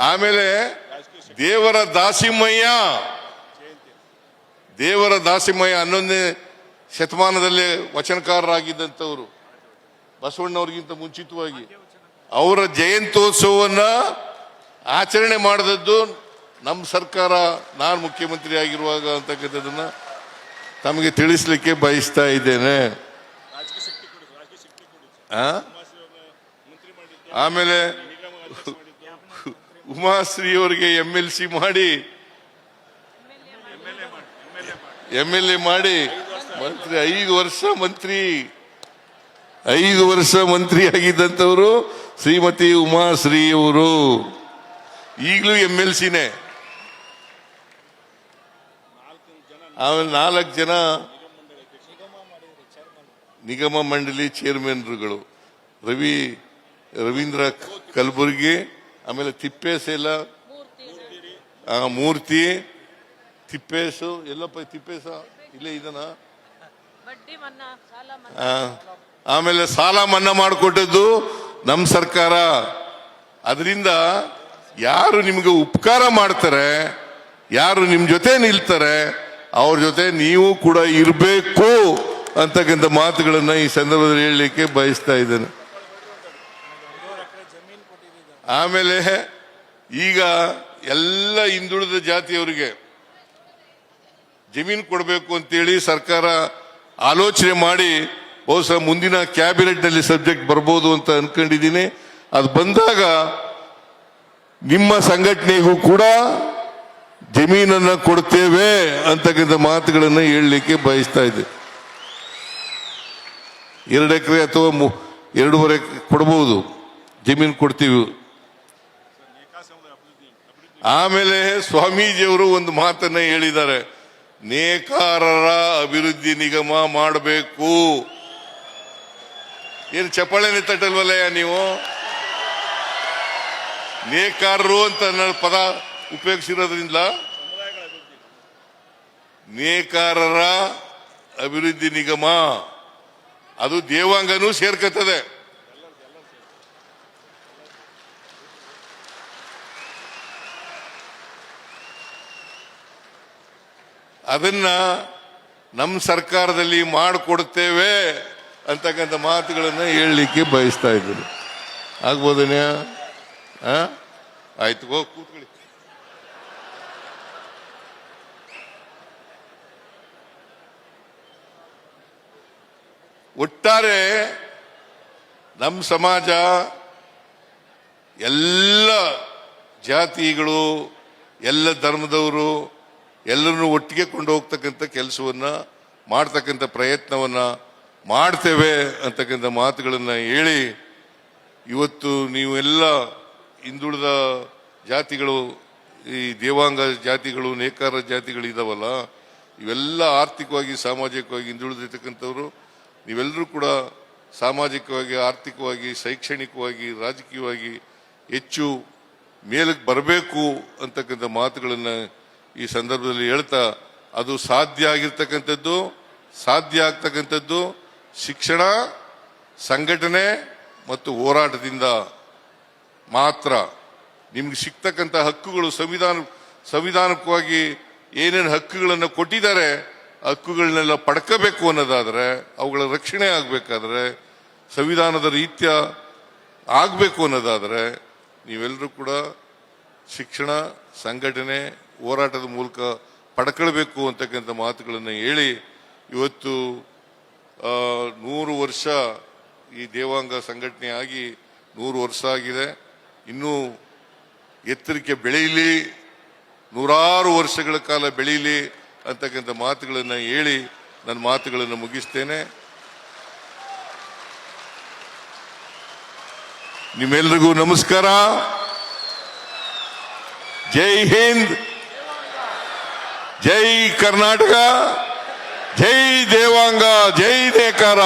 ಆಮೇಲೆ ದೇವರ ದಾಸಿಮಯ್ಯ 11ನೇ ಶತಮಾನದಲ್ಲೇ ವಚನಕಾರರಾಗಿದ್ದಂಥವರು, ಬಸವಣ್ಣವ್ರಿಗಿಂತ ಮುಂಚಿತವಾಗಿ ಅವರ ಜಯಂತ್ಯೋತ್ಸವವನ್ನ ಆಚರಣೆ ಮಾಡಿದದ್ದು ನಮ್ಮ ಸರ್ಕಾರ, ನಾನು ಮುಖ್ಯಮಂತ್ರಿ ಆಗಿರುವಾಗ ಅಂತಕ್ಕಂಥದ್ದನ್ನ ತಮಗೆ ತಿಳಿಸ್ಲಿಕ್ಕೆ ಬಯಸ್ತಾ ಇದ್ದೇನೆ. ಆಮೇಲೆ ಉಮಾಶ್ರೀ ಅವರಿಗೆ MLC ಮಾಡಿ MLA ಮಾಡಿ ಮಂತ್ರಿ 5 ವರ್ಷ ಮಂತ್ರಿ ಆಗಿದ್ದಂಥವರು ಶ್ರೀಮತಿ ಉಮಾಶ್ರೀ ಅವರು ಈಗಲೂ MLCನೇ. ಆಮೇಲೆ 4 ಜನ ನಿಗಮ ಮಂಡಳಿ ಚೇರ್ಮನ್ರುಗಳು, ರವೀಂದ್ರ ಕಲಬುರ್ಗಿ, ಆಮೇಲೆ ತಿಪ್ಪೇಸೆಲ್ಲ ಮೂರ್ತಿ, ತಿಪ್ಪೇಸು ಎಲ್ಲಪ್ಪ, ತಿಪ್ಪೇಸ ಇಲ್ಲೇ ಇದನ್ನ, ಆಮೇಲೆ ಸಾಲ ಮನ್ನಾ ಮಾಡಿಕೊಟ್ಟದ್ದು ನಮ್ಮ ಸರ್ಕಾರ. ಅದರಿಂದ ಯಾರು ನಿಮ್ಗೆ ಉಪಕಾರ ಮಾಡ್ತಾರೆ, ಯಾರು ನಿಮ್ ಜೊತೆ ನಿಲ್ತಾರೆ, ಅವ್ರ ಜೊತೆ ನೀವು ಕೂಡ ಇರಬೇಕು ಅಂತಕ್ಕಂಥ ಮಾತುಗಳನ್ನ ಈ ಸಂದರ್ಭದಲ್ಲಿ ಹೇಳಲಿಕ್ಕೆ ಬಯಸ್ತಾ ಇದ್ದೇನೆ. ಆಮೇಲೆ ಈಗ ಎಲ್ಲ ಹಿಂದುಳಿದ ಜಾತಿಯವರಿಗೆ ಜಮೀನು ಕೊಡಬೇಕು ಅಂತೇಳಿ ಸರ್ಕಾರ ಆಲೋಚನೆ ಮಾಡಿ ಬಹುಶಃ ಮುಂದಿನ ಕ್ಯಾಬಿನೆಟ್ ನಲ್ಲಿ ಸಬ್ಜೆಕ್ಟ್ ಬರ್ಬೋದು ಅಂತ ಅನ್ಕೊಂಡಿದ್ದೀನಿ. ಅದು ಬಂದಾಗ ನಿಮ್ಮ ಸಂಘಟನೆಗೂ ಕೂಡ ಜಮೀನನ್ನ ಕೊಡ್ತೇವೆ ಅಂತಕ್ಕಂಥ ಮಾತುಗಳನ್ನ ಹೇಳಲಿಕ್ಕೆ ಬಯಸ್ತಾ ಇದ್ದೆ. 2 ಎಕರೆ ಅಥವಾ 2.5 ಕೊಡಬಹುದು, ಜಮೀನು ಕೊಡ್ತೀವಿ. ಆಮೇಲೆ ಸ್ವಾಮೀಜಿಯವರು ಒಂದು ಮಾತನ್ನ ಹೇಳಿದ್ದಾರೆ, ನೇಕಾರರ ಅಭಿವೃದ್ಧಿ ನಿಗಮ ಮಾಡಬೇಕು. ಏನು ಚಪ್ಪಾಳೆನೆ ತಟ್ಟಲ್ವಲ್ಲಯ್ಯ ನೀವು? ನೇಕಾರರು ಅಂತ ಪದ ಉಪಯೋಗಿಸಿರೋದ್ರಿಂದ ನೇಕಾರರ ಅಭಿವೃದ್ಧಿ ನಿಗಮ ಅದು ದೇವಾಂಗನೂ ಸೇರ್ಕತ್ತದೆ. ಅದನ್ನ ನಮ್ಮ ಸರ್ಕಾರದಲ್ಲಿ ಮಾಡಿಕೊಡ್ತೇವೆ ಅಂತಕ್ಕಂಥ ಮಾತುಗಳನ್ನ ಹೇಳಲಿಕ್ಕೆ ಬಯಸ್ತಾ ಇದ್ದೀನಿ. ಆಗ್ಬೋದನ್ಯ? ಆಯ್ತು, ಹೋಗಿ ಕೂತ್ಕೊಳ್ಳಿ. ಒಟ್ಟಾರೆ ನಮ್ಮ ಸಮಾಜ ಎಲ್ಲ ಜಾತಿಗಳು, ಎಲ್ಲ ಧರ್ಮದವರು ಎಲ್ಲರನ್ನು ಒಟ್ಟಿಗೆ ಕೊಂಡು ಹೋಗ್ತಕ್ಕಂಥ ಕೆಲಸವನ್ನ ಮಾಡ್ತಕ್ಕಂಥ ಪ್ರಯತ್ನವನ್ನ ಮಾಡ್ತೇವೆ ಅಂತಕ್ಕಂಥ ಮಾತುಗಳನ್ನ ಹೇಳಿ, ಇವತ್ತು ನೀವೆಲ್ಲ ಹಿಂದುಳಿದ ಜಾತಿಗಳು, ಈ ದೇವಾಂಗ ಜಾತಿಗಳು, ನೇಕಾರ ಜಾತಿಗಳು ಇದಾವಲ್ಲ, ಇವೆಲ್ಲ ಆರ್ಥಿಕವಾಗಿ ಸಾಮಾಜಿಕವಾಗಿ ಹಿಂದುಳಿದಿರ್ತಕ್ಕಂಥವ್ರು. ನೀವೆಲ್ಲರೂ ಕೂಡ ಸಾಮಾಜಿಕವಾಗಿ, ಆರ್ಥಿಕವಾಗಿ, ಶೈಕ್ಷಣಿಕವಾಗಿ, ರಾಜಕೀಯವಾಗಿ ಹೆಚ್ಚು ಮೇಲಕ್ಕೆ ಬರಬೇಕು ಅಂತಕ್ಕಂಥ ಮಾತುಗಳನ್ನ ಈ ಸಂದರ್ಭದಲ್ಲಿ ಹೇಳ್ತಾ, ಅದು ಸಾಧ್ಯ ಆಗ್ತಕ್ಕಂಥದ್ದು ಶಿಕ್ಷಣ, ಸಂಘಟನೆ ಮತ್ತು ಹೋರಾಟದಿಂದ ಮಾತ್ರ. ನಿಮ್ಗೆ ಸಿಗ್ತಕ್ಕಂಥ ಹಕ್ಕುಗಳು ಸಂವಿಧಾನಕವಾಗಿ ಏನೇನು ಹಕ್ಕುಗಳನ್ನು ಕೊಟ್ಟಿದ್ದಾರೆ, ಹಕ್ಕುಗಳನ್ನೆಲ್ಲ ಪಡ್ಕೋಬೇಕು ಅನ್ನೋದಾದ್ರೆ, ಅವುಗಳ ರಕ್ಷಣೆ ಆಗಬೇಕಾದ್ರೆ, ಸಂವಿಧಾನದ ರೀತ್ಯ ಆಗಬೇಕು ಅನ್ನೋದಾದ್ರೆ ನೀವೆಲ್ಲರೂ ಕೂಡ ಶಿಕ್ಷಣ, ಸಂಘಟನೆ, ಹೋರಾಟದ ಮೂಲಕ ಪಡ್ಕೊಳ್ಬೇಕು ಅಂತಕ್ಕಂಥ ಮಾತುಗಳನ್ನು ಹೇಳಿ, ಇವತ್ತು 100 ವರ್ಷ ಈ ದೇವಾಂಗ ಸಂಘಟನೆ ಆಗಿ 100 ವರ್ಷ ಆಗಿದೆ. ಇನ್ನೂ ಎತ್ತರಕ್ಕೆ ಬೆಳೆಯಲಿ, 100 ವರ್ಷಗಳ ಕಾಲ ಬೆಳೀಲಿ ಅಂತಕ್ಕಂಥ ಮಾತುಗಳನ್ನು ಹೇಳಿ ನನ್ನ ಮಾತುಗಳನ್ನು ಮುಗಿಸ್ತೇನೆ. ನಿಮ್ಮೆಲ್ಲರಿಗೂ ನಮಸ್ಕಾರ. ಜೈ ಹಿಂದ್, ಜೈ ಕರ್ನಾಟಕ, ಜೈ ದೇವಾಂಗ, ಜೈ ನೇಕಾರ.